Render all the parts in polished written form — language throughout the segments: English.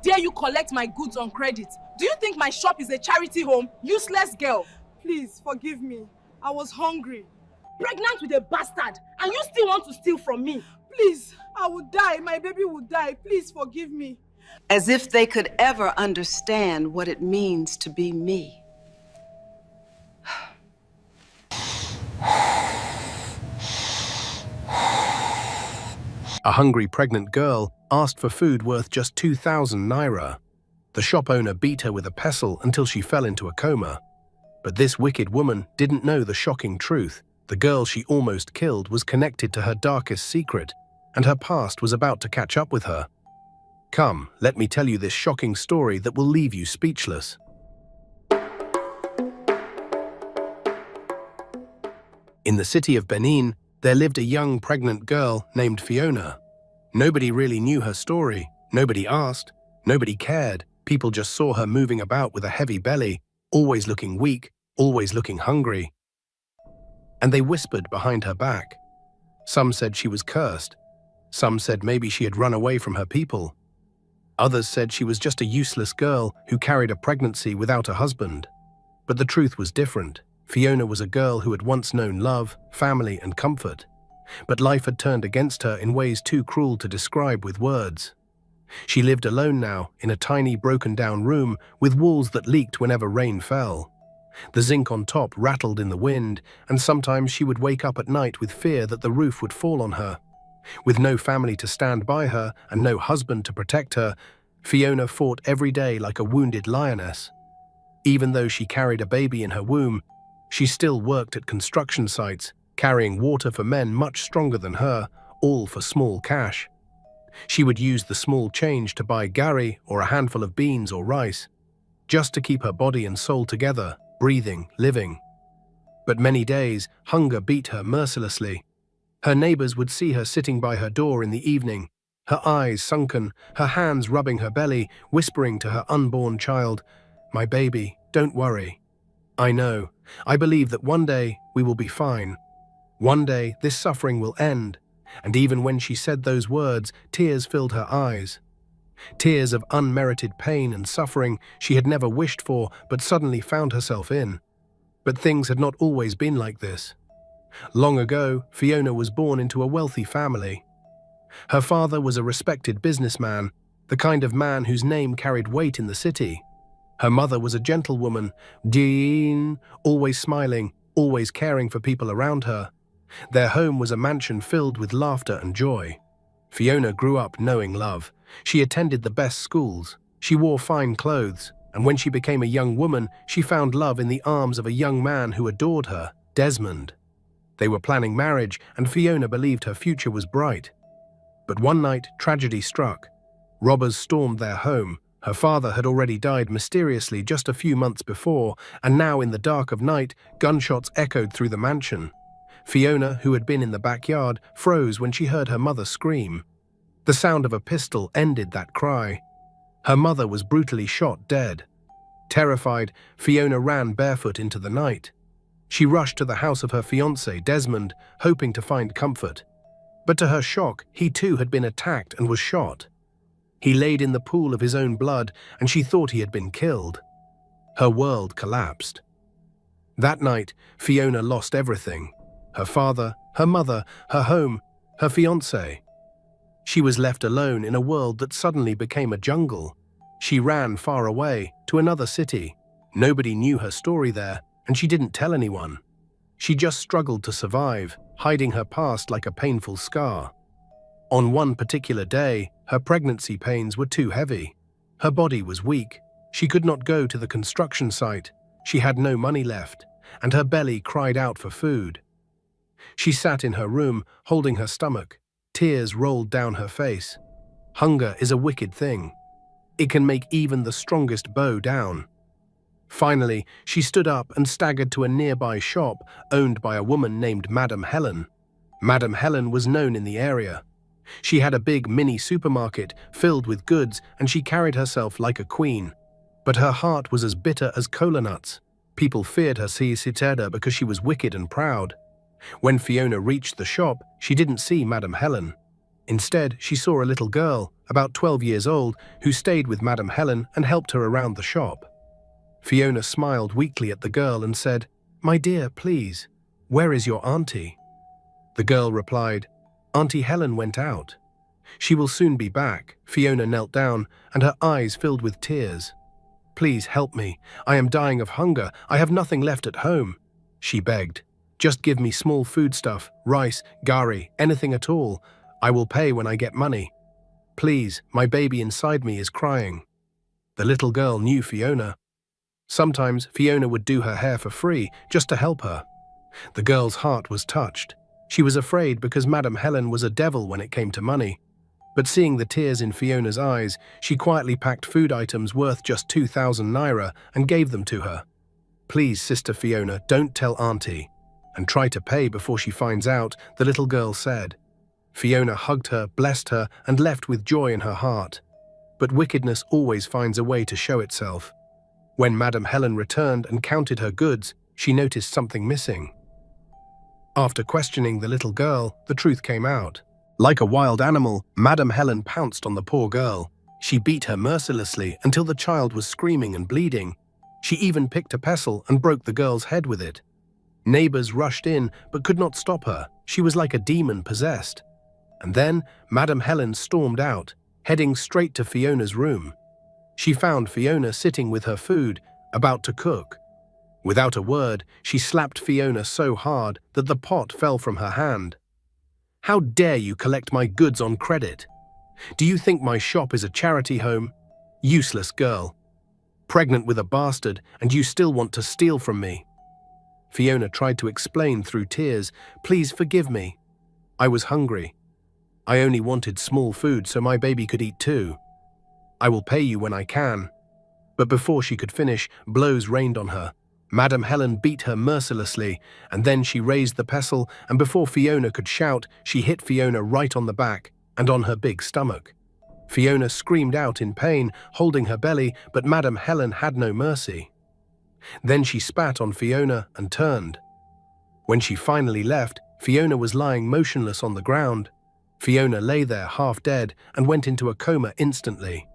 dare you collect my goods on credit? Do you think my shop is a charity home? Useless girl. Please, forgive me. I was hungry. Pregnant with a bastard, and you still want to steal from me? Please, I will die. My baby will die. Please forgive me. As if they could ever understand what it means to be me. A hungry pregnant girl asked for food worth just 2,000 naira. The shop owner beat her with a pestle until she fell into a coma. But this wicked woman didn't know the shocking truth. The girl she almost killed was connected to her darkest secret, and her past was about to catch up with her. Come, let me tell you this shocking story that will leave you speechless. In the city of Benin, there lived a young pregnant girl named Fiona. Nobody really knew her story. Nobody asked. Nobody cared. People just saw her moving about with a heavy belly, always looking weak, always looking hungry. And they whispered behind her back. Some said she was cursed. Some said maybe she had run away from her people. Others said she was just a useless girl who carried a pregnancy without a husband. But the truth was different. Fiona was a girl who had once known love, family, and comfort. But life had turned against her in ways too cruel to describe with words. She lived alone now, in a tiny broken-down room with walls that leaked whenever rain fell. The zinc on top rattled in the wind, and sometimes she would wake up at night with fear that the roof would fall on her. With no family to stand by her and no husband to protect her, Fiona fought every day like a wounded lioness. Even though she carried a baby in her womb, she still worked at construction sites, carrying water for men much stronger than her, all for small cash. She would use the small change to buy gari or a handful of beans or rice, just to keep her body and soul together, breathing, living. But many days, hunger beat her mercilessly. Her neighbors would see her sitting by her door in the evening, her eyes sunken, her hands rubbing her belly, whispering to her unborn child, "My baby, don't worry. I know. I believe that one day we will be fine. One day this suffering will end." And even when she said those words, tears filled her eyes. Tears of unmerited pain and suffering she had never wished for but suddenly found herself in. But things had not always been like this. Long ago, Fiona was born into a wealthy family. Her father was a respected businessman, the kind of man whose name carried weight in the city. Her mother was a gentlewoman, Jean, always smiling, always caring for people around her. Their home was a mansion filled with laughter and joy. Fiona grew up knowing love. She attended the best schools. She wore fine clothes. And when she became a young woman, she found love in the arms of a young man who adored her, Desmond. They were planning marriage, and Fiona believed her future was bright. But one night, tragedy struck. Robbers stormed their home. Her father had already died mysteriously just a few months before, and now in the dark of night, gunshots echoed through the mansion. Fiona, who had been in the backyard, froze when she heard her mother scream. The sound of a pistol ended that cry. Her mother was brutally shot dead. Terrified, Fiona ran barefoot into the night. She rushed to the house of her fiancé, Desmond, hoping to find comfort. But to her shock, he too had been attacked and was shot. He laid in the pool of his own blood, and she thought he had been killed. Her world collapsed. That night, Fiona lost everything. Her father, her mother, her home, her fiancé. She was left alone in a world that suddenly became a jungle. She ran far away, to another city. Nobody knew her story there, and she didn't tell anyone. She just struggled to survive, hiding her past like a painful scar. On one particular day, her pregnancy pains were too heavy. Her body was weak. She could not go to the construction site. She had no money left, and her belly cried out for food. She sat in her room, holding her stomach. Tears rolled down her face. Hunger is a wicked thing. It can make even the strongest bow down. Finally, she stood up and staggered to a nearby shop owned by a woman named Madame Helen. Madame Helen was known in the area. She had a big mini supermarket filled with goods, and she carried herself like a queen. But her heart was as bitter as cola nuts. People feared her citera because she was wicked and proud. When Fiona reached the shop, she didn't see Madame Helen. Instead, she saw a little girl, about 12 years old, who stayed with Madame Helen and helped her around the shop. Fiona smiled weakly at the girl and said, "My dear, please, where is your auntie?" The girl replied, "Auntie Helen went out. She will soon be back." Fiona knelt down, and her eyes filled with tears. "Please help me. I am dying of hunger. I have nothing left at home," she begged. "Just give me small foodstuff, rice, gari, anything at all. I will pay when I get money. Please, my baby inside me is crying." The little girl knew Fiona. Sometimes Fiona would do her hair for free, just to help her. The girl's heart was touched. She was afraid because Madame Helen was a devil when it came to money. But seeing the tears in Fiona's eyes, she quietly packed food items worth just 2,000 naira and gave them to her. "Please, Sister Fiona, don't tell Auntie, and try to pay before she finds out," the little girl said. Fiona hugged her, blessed her, and left with joy in her heart. But wickedness always finds a way to show itself. When Madame Helen returned and counted her goods, she noticed something missing. After questioning the little girl, the truth came out. Like a wild animal, Madame Helen pounced on the poor girl. She beat her mercilessly until the child was screaming and bleeding. She even picked a pestle and broke the girl's head with it. Neighbors rushed in but could not stop her. She was like a demon possessed. And then Madame Helen stormed out, heading straight to Fiona's room. She found Fiona sitting with her food, about to cook. Without a word, she slapped Fiona so hard that the pot fell from her hand. "How dare you collect my goods on credit? Do you think my shop is a charity home? Useless girl. Pregnant with a bastard, and you still want to steal from me." Fiona tried to explain through tears, "Please forgive me. I was hungry. I only wanted small food so my baby could eat too. I will pay you when I can." But before she could finish, blows rained on her. Madame Helen beat her mercilessly, and then she raised the pestle, and before Fiona could shout, she hit Fiona right on the back and on her big stomach. Fiona screamed out in pain, holding her belly, but Madame Helen had no mercy. Then she spat on Fiona and turned. When she finally left, Fiona was lying motionless on the ground. Fiona lay there half dead and went into a coma instantly.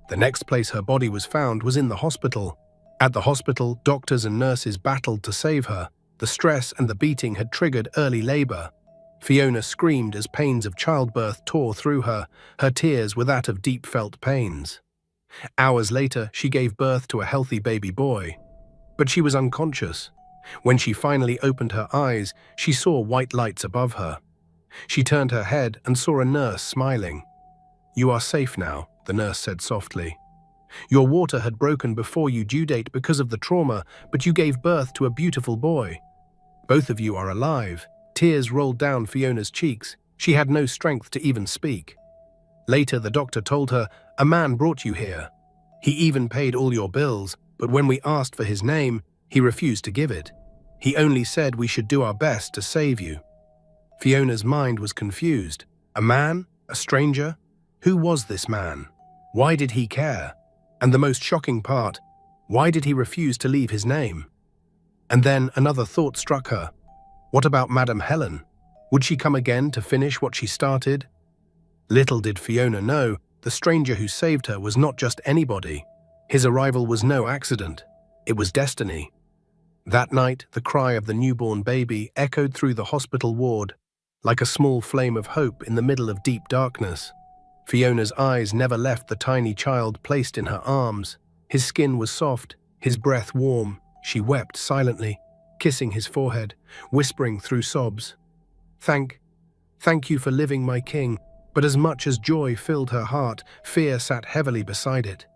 The next place her body was found was in the hospital. At the hospital, doctors and nurses battled to save her. The stress and the beating had triggered early labor. Fiona screamed as pains of childbirth tore through her. Her tears were that of deep-felt pains. Hours later, she gave birth to a healthy baby boy. But she was unconscious. When she finally opened her eyes, she saw white lights above her. She turned her head and saw a nurse smiling. "You are safe now," the nurse said softly. "Your water had broken before you due date because of the trauma, but you gave birth to a beautiful boy. Both of you are alive." Tears rolled down Fiona's cheeks. She had no strength to even speak. Later, the doctor told her, "A man brought you here. He even paid all your bills, but when we asked for his name, he refused to give it. He only said we should do our best to save you." Fiona's mind was confused. A man? A stranger? Who was this man? Why did he care? And the most shocking part, why did he refuse to leave his name? And then another thought struck her. What about Madame Helen? Would she come again to finish what she started? Little did Fiona know, the stranger who saved her was not just anybody. His arrival was no accident. It was destiny. That night, the cry of the newborn baby echoed through the hospital ward, like a small flame of hope in the middle of deep darkness. Fiona's eyes never left the tiny child placed in her arms. His skin was soft, his breath warm. She wept silently, kissing his forehead, whispering through sobs, Thank you for living, my king." But as much as joy filled her heart, fear sat heavily beside it.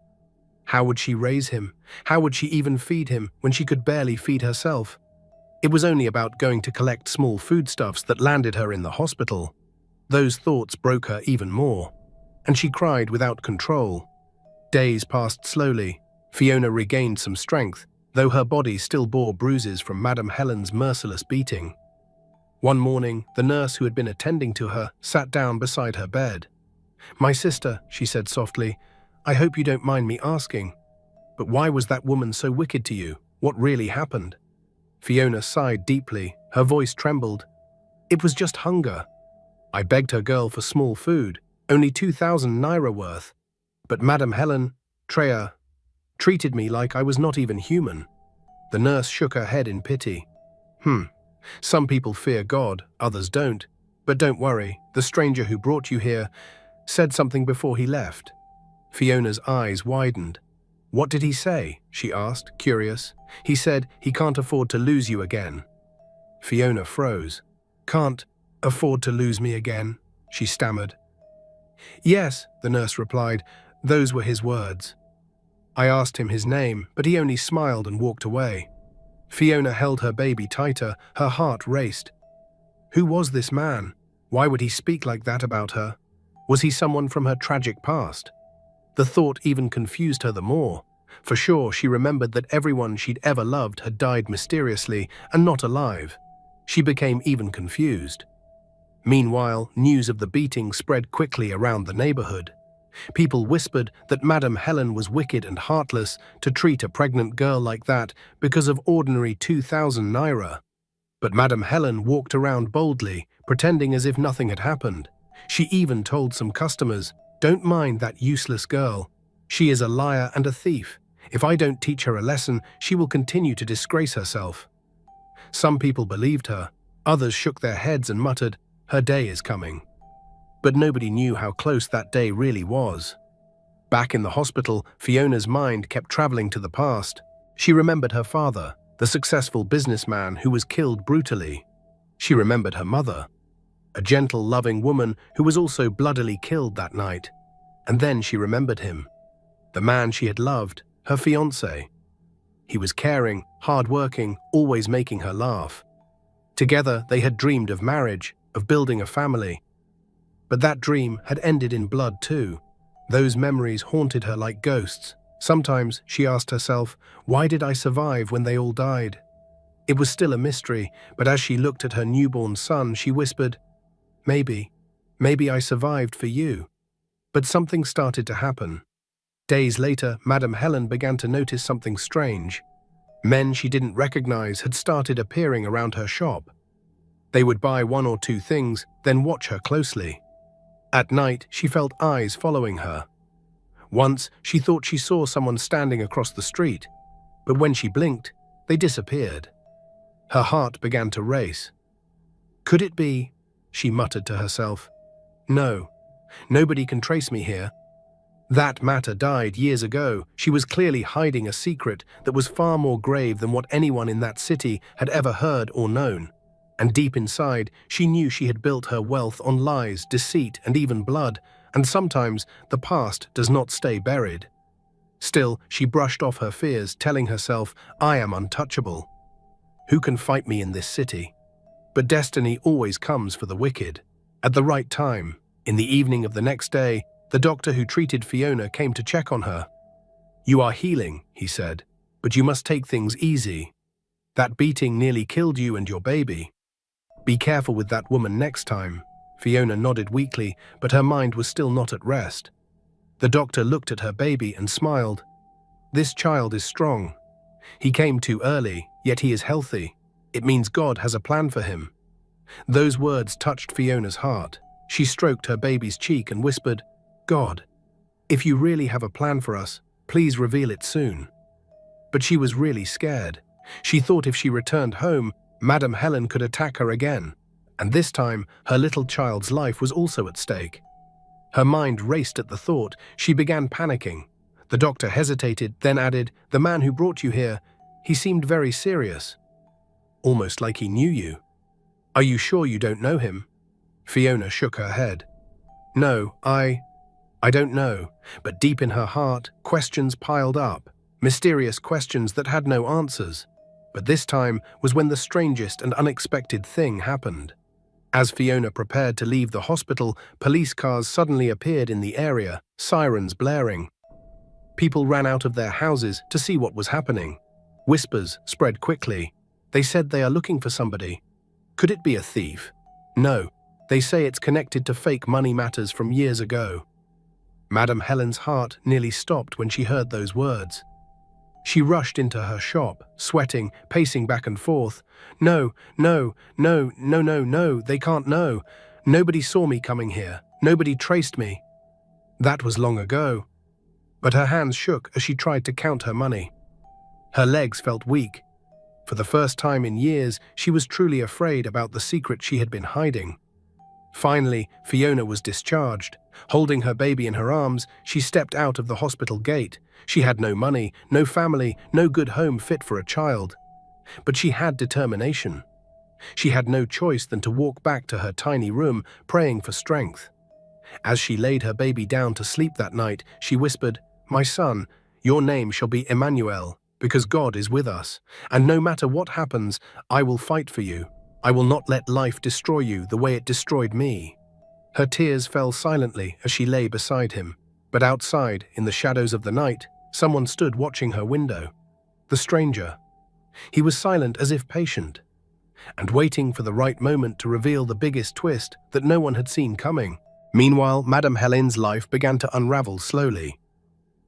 How would she raise him? How would she even feed him when she could barely feed herself? It was only about going to collect small foodstuffs that landed her in the hospital. Those thoughts broke her even more, and she cried without control. Days passed slowly. Fiona regained some strength, though her body still bore bruises from Madame Helen's merciless beating. One morning, the nurse who had been attending to her sat down beside her bed. "My sister," she said softly, "I hope you don't mind me asking, but why was that woman so wicked to you? What really happened?" Fiona sighed deeply. Her voice trembled. "It was just hunger. I begged her girl for small food, only 2,000 naira worth, but Madam Helen, Treya, treated me like I was not even human. The nurse shook her head in pity. Some people fear God, others don't. But don't worry, the stranger who brought you here said something before he left. Fiona's eyes widened. What did he say? She asked, curious. He said he can't afford to lose you again. Fiona froze. Can't afford to lose me again, she stammered. Yes, the nurse replied. Those were his words. I asked him his name, but he only smiled and walked away. Fiona held her baby tighter, her heart raced. Who was this man? Why would he speak like that about her? Was he someone from her tragic past? The thought even confused her the more. For sure, she remembered that everyone she'd ever loved had died mysteriously and not alive. She became even confused. Meanwhile, news of the beating spread quickly around the neighborhood. People whispered that Madam Helen was wicked and heartless to treat a pregnant girl like that because of ordinary 2,000 naira. But Madam Helen walked around boldly, pretending as if nothing had happened. She even told some customers, "Don't mind that useless girl. She is a liar and a thief. If I don't teach her a lesson, she will continue to disgrace herself." Some people believed her. Others shook their heads and muttered, "Her day is coming." But nobody knew how close that day really was. Back in the hospital, Fiona's mind kept traveling to the past. She remembered her father, the successful businessman who was killed brutally. She remembered her mother, a gentle, loving woman who was also bloodily killed that night. And then she remembered him, the man she had loved, her fiancé. He was caring, hard-working, always making her laugh. Together, they had dreamed of marriage, of building a family. But that dream had ended in blood too. Those memories haunted her like ghosts. Sometimes she asked herself, why did I survive when they all died? It was still a mystery, but as she looked at her newborn son, she whispered, maybe I survived for you. But something started to happen. Days later, Madam Helen began to notice something strange. Men she didn't recognize had started appearing around her shop. They would buy one or two things, then watch her closely. At night, she felt eyes following her. Once, she thought she saw someone standing across the street, but when she blinked, they disappeared. Her heart began to race. Could it be? She muttered to herself. No, nobody can trace me here. That matter died years ago. She was clearly hiding a secret that was far more grave than what anyone in that city had ever heard or known. And deep inside, she knew she had built her wealth on lies, deceit, and even blood, and sometimes the past does not stay buried. Still, she brushed off her fears, telling herself, I am untouchable. Who can fight me in this city? But destiny always comes for the wicked. At the right time, in the evening of the next day, the doctor who treated Fiona came to check on her. You are healing, he said, but you must take things easy. That beating nearly killed you and your baby. Be careful with that woman next time. Fiona nodded weakly, but her mind was still not at rest. The doctor looked at her baby and smiled. This child is strong. He came too early, yet he is healthy. It means God has a plan for him. Those words touched Fiona's heart. She stroked her baby's cheek and whispered, God, if you really have a plan for us, please reveal it soon. But she was really scared. She thought if she returned home, Madam Helen could attack her again, and this time her little child's life was also at stake. Her mind raced at the thought. She began panicking. The doctor hesitated, then added, the man who brought you here, he seemed very serious. Almost like he knew you. Are you sure you don't know him? Fiona shook her head. No, I don't know, but deep in her heart, questions piled up, mysterious questions that had no answers. But this time was when the strangest and unexpected thing happened. As Fiona prepared to leave the hospital, police cars suddenly appeared in the area, sirens blaring. People ran out of their houses to see what was happening. Whispers spread quickly. They said they are looking for somebody. Could it be a thief? No, they say it's connected to fake money matters from years ago. Madam Helen's heart nearly stopped when she heard those words. She rushed into her shop, sweating, pacing back and forth. No, they can't know. Nobody saw me coming here. Nobody traced me. That was long ago. But her hands shook as she tried to count her money. Her legs felt weak. For the first time in years, she was truly afraid about the secret she had been hiding. Finally, Fiona was discharged. Holding her baby in her arms, she stepped out of the hospital gate. She had no money, no family, no good home fit for a child. But she had determination. She had no choice than to walk back to her tiny room, praying for strength. As she laid her baby down to sleep that night, she whispered, "My son, your name shall be Emmanuel, because God is with us. And no matter what happens, I will fight for you. I will not let life destroy you the way it destroyed me." Her tears fell silently as she lay beside him. But outside, in the shadows of the night, someone stood watching her window. The stranger. He was silent as if patient, and waiting for the right moment to reveal the biggest twist that no one had seen coming. Meanwhile, Madame Helen's life began to unravel slowly.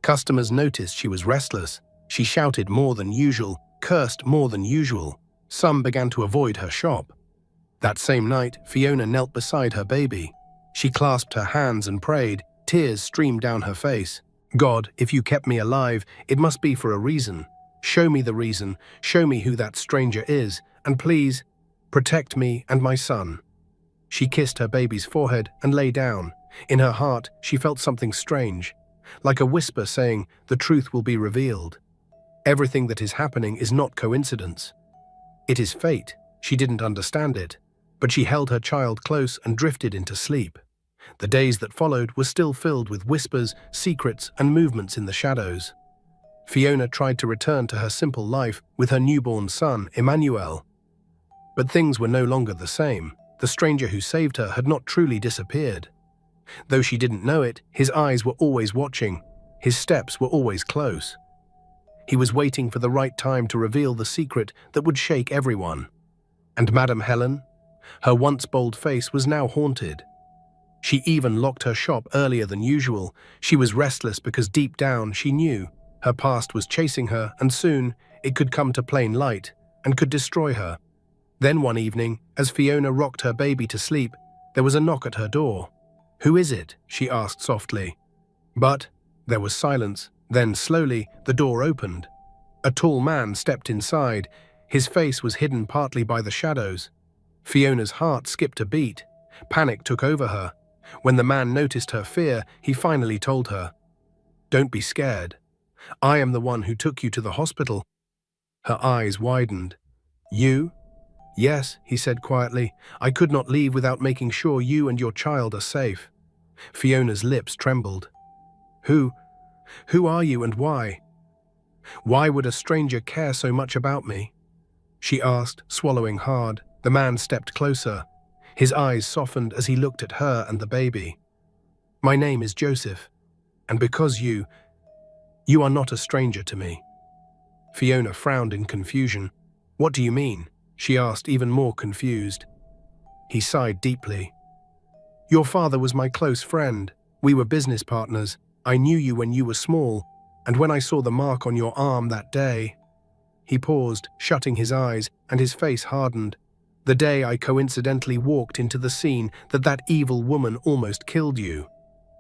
Customers noticed she was restless. She shouted more than usual, cursed more than usual. Some began to avoid her shop. That same night, Fiona knelt beside her baby. She clasped her hands and prayed. Tears streamed down her face. "God, if you kept me alive, it must be for a reason. Show me the reason. Show me who that stranger is. And please, protect me and my son." She kissed her baby's forehead and lay down. In her heart, she felt something strange, like a whisper saying, "The truth will be revealed. Everything that is happening is not coincidence. It is fate." She didn't understand it, but she held her child close and drifted into sleep. The days that followed were still filled with whispers, secrets, and movements in the shadows. Fiona tried to return to her simple life with her newborn son, Emmanuel. But things were no longer the same. The stranger who saved her had not truly disappeared. Though she didn't know it, his eyes were always watching. His steps were always close. He was waiting for the right time to reveal the secret that would shake everyone. And Madame Helen? Her once bold face was now haunted. She even locked her shop earlier than usual. She was restless because deep down she knew her past was chasing her, and soon it could come to plain light and could destroy her. Then one evening, as Fiona rocked her baby to sleep, there was a knock at her door. "Who is it?" she asked softly. But there was silence. Then slowly, the door opened. A tall man stepped inside. His face was hidden partly by the shadows. Fiona's heart skipped a beat. Panic took over her. When the man noticed her fear, he finally told her, "Don't be scared. I am the one who took you to the hospital." Her eyes widened. "You?" "Yes," he said quietly. "I could not leave without making sure you and your child are safe." Fiona's lips trembled. Who are you and why? Why would a stranger care so much about me?" she asked, swallowing hard. The man stepped closer. His eyes softened as he looked at her and the baby. "My name is Joseph, and because you are not a stranger to me." Fiona frowned in confusion. "What do you mean?" she asked, even more confused. He sighed deeply. "Your father was my close friend. We were business partners. I knew you when you were small, and when I saw the mark on your arm that day..." He paused, shutting his eyes, and his face hardened. "The day I coincidentally walked into the scene that evil woman almost killed you.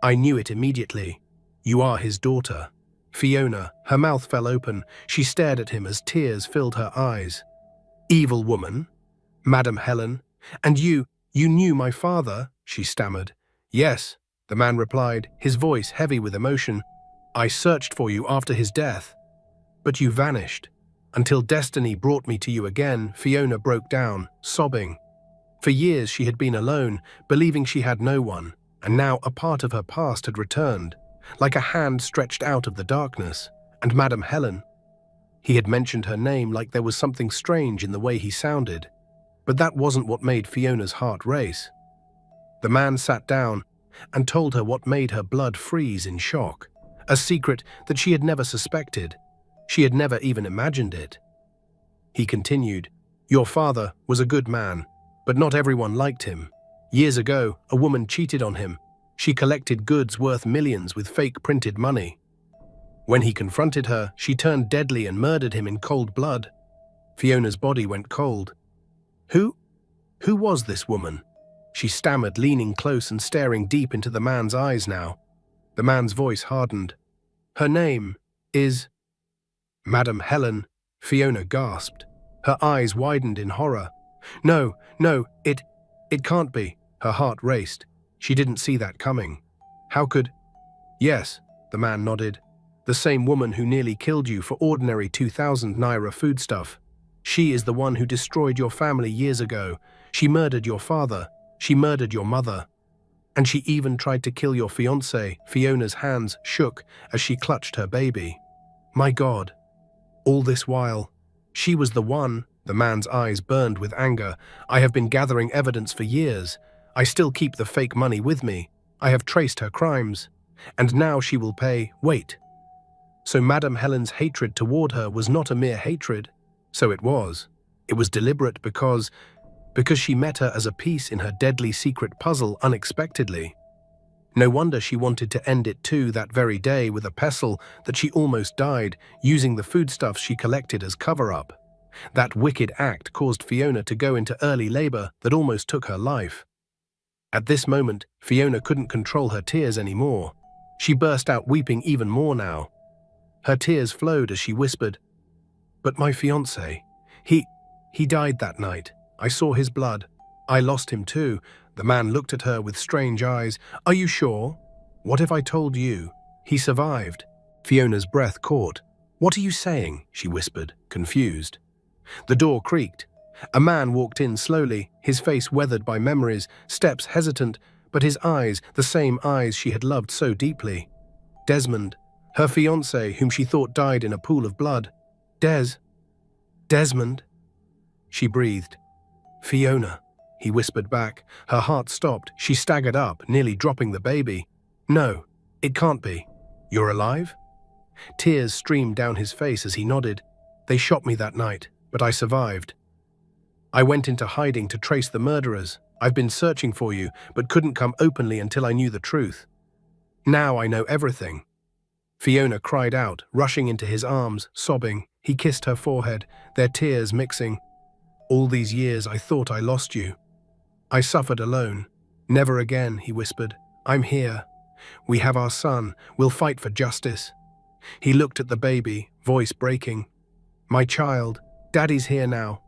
I knew it immediately. You are his daughter." Fiona, her mouth fell open. She stared at him as tears filled her eyes. "Evil woman? Madame Helen? And you knew my father?" she stammered. "Yes," the man replied, his voice heavy with emotion. "I searched for you after his death, but you vanished. Until destiny brought me to you again." Fiona broke down, sobbing. For years she had been alone, believing she had no one, and now a part of her past had returned, like a hand stretched out of the darkness. And Madame Helen? He had mentioned her name like there was something strange in the way he sounded, but that wasn't what made Fiona's heart race. The man sat down and told her what made her blood freeze in shock, a secret that she had never suspected. She had never even imagined it. He continued, "Your father was a good man, but not everyone liked him. Years ago, a woman cheated on him. She collected goods worth millions with fake printed money. When he confronted her, she turned deadly and murdered him in cold blood." Fiona's body went cold. Who was this woman? she stammered, leaning close and staring deep into the man's eyes now. The man's voice hardened. "Her name is—" "Madam Helen," Fiona gasped. Her eyes widened in horror. No, it can't be." Her heart raced. She didn't see that coming. "How could—" "Yes," the man nodded. "The same woman who nearly killed you for ordinary 2,000 naira foodstuff. She is the one who destroyed your family years ago. She murdered your father. She murdered your mother. And she even tried to kill your fiancé." Fiona's hands shook as she clutched her baby. "My God. All this while, she was the one." The man's eyes burned with anger. "I have been gathering evidence for years. I still keep the fake money with me. I have traced her crimes. And now she will pay." "Wait. So Madam Helen's hatred toward her was not a mere hatred?" "So it was. It was deliberate because she met her as a piece in her deadly secret puzzle unexpectedly. No wonder she wanted to end it too that very day with a pestle that she almost died, using the foodstuffs she collected as cover-up. That wicked act caused Fiona to go into early labor that almost took her life." At this moment, Fiona couldn't control her tears anymore. She burst out weeping even more now. Her tears flowed as she whispered, "But my fiancé, he died that night. I saw his blood. I lost him too." The man looked at her with strange eyes. "Are you sure? What if I told you? He survived." Fiona's breath caught. "What are you saying?" she whispered, confused. The door creaked. A man walked in slowly, his face weathered by memories, steps hesitant, but his eyes, the same eyes she had loved so deeply. Desmond, her fiancé, whom she thought died in a pool of blood. Desmond, she breathed. "Fiona," he whispered back. Her heart stopped. She staggered up, nearly dropping the baby. "No, it can't be. You're alive?" Tears streamed down his face as he nodded. "They shot me that night, but I survived. I went into hiding to trace the murderers. I've been searching for you, but couldn't come openly until I knew the truth. Now I know everything." Fiona cried out, rushing into his arms, sobbing. He kissed her forehead, their tears mixing. "All these years I thought I lost you. I suffered alone. Never again," he whispered. "I'm here. We have our son. We'll fight for justice." He looked at the baby, voice breaking. "My child, Daddy's here now."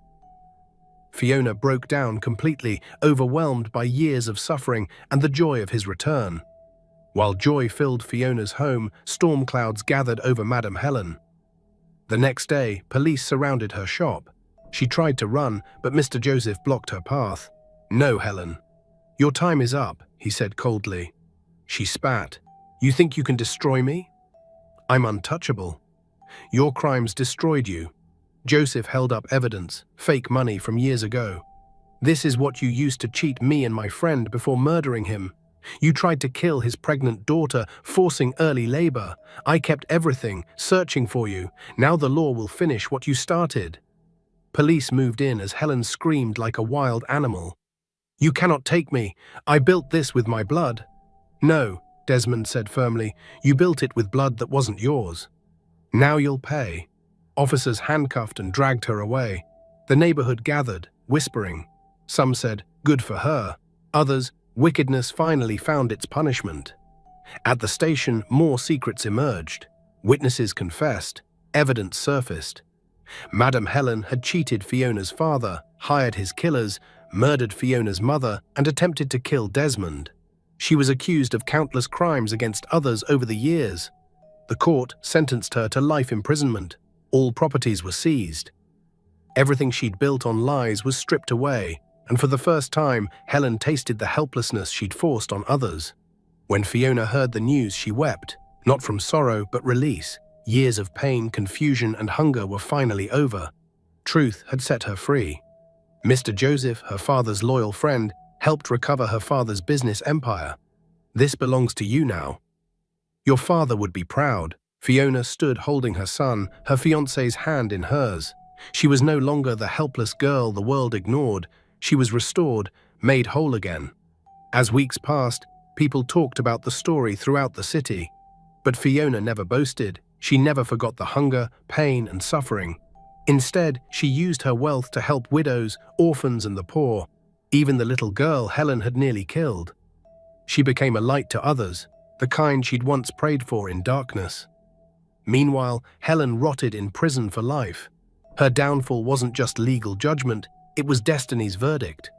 Fiona broke down completely, overwhelmed by years of suffering and the joy of his return. While joy filled Fiona's home, storm clouds gathered over Madam Helen. The next day, police surrounded her shop. She tried to run, but Mr. Joseph blocked her path. "No, Helen. Your time is up," he said coldly. She spat. "You think you can destroy me? I'm untouchable. Your crimes destroyed you." Joseph held up evidence, fake money from years ago. "This is what you used to cheat me and my friend before murdering him. You tried to kill his pregnant daughter, forcing early labor. I kept everything, searching for you. Now the law will finish what you started." Police moved in as Helen screamed like a wild animal. "You cannot take me. I built this with my blood." "No," Desmond said firmly. "You built it with blood that wasn't yours. Now you'll pay." Officers handcuffed and dragged her away. The neighborhood gathered, whispering. Some said, "Good for her." Others, "Wickedness finally found its punishment." At the station, more secrets emerged. Witnesses confessed. Evidence surfaced. Madam Helen had cheated Fiona's father, hired his killers, murdered Fiona's mother, and attempted to kill Desmond. She was accused of countless crimes against others over the years. The court sentenced her to life imprisonment. All properties were seized. Everything she'd built on lies was stripped away, and for the first time, Helen tasted the helplessness she'd forced on others. When Fiona heard the news, she wept, not from sorrow but release. Years of pain, confusion, and hunger were finally over. Truth had set her free. Mr. Joseph, her father's loyal friend, helped recover her father's business empire. "This belongs to you now. Your father would be proud." Fiona stood holding her son, her fiancé's hand in hers. She was no longer the helpless girl the world ignored. She was restored, made whole again. As weeks passed, people talked about the story throughout the city. But Fiona never boasted. She never forgot the hunger, pain, and suffering. Instead, she used her wealth to help widows, orphans, and the poor. Even the little girl Helen had nearly killed. She became a light to others, the kind she'd once prayed for in darkness. Meanwhile, Helen rotted in prison for life. Her downfall wasn't just legal judgment, it was destiny's verdict.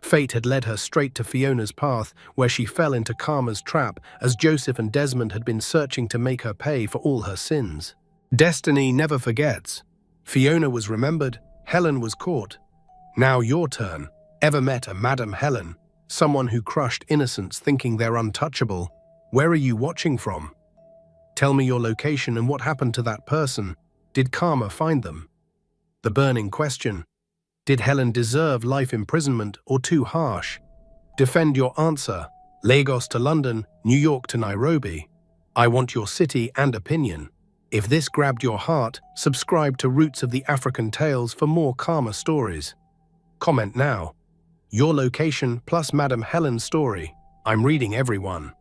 Fate had led her straight to Fiona's path, where she fell into Karma's trap as Joseph and Desmond had been searching to make her pay for all her sins. Destiny never forgets. Fiona was remembered, Helen was caught. Now your turn. Ever met a Madam Helen? Someone who crushed innocents thinking they're untouchable? Where are you watching from? Tell me your location and what happened to that person. Did Karma find them? The burning question. Did Helen deserve life imprisonment or too harsh? Defend your answer. Lagos to London, New York to Nairobi. I want your city and opinion. If this grabbed your heart, subscribe to Roots of the African Tales for more Karma stories. Comment now. Your location plus Madam Helen's story. I'm reading everyone.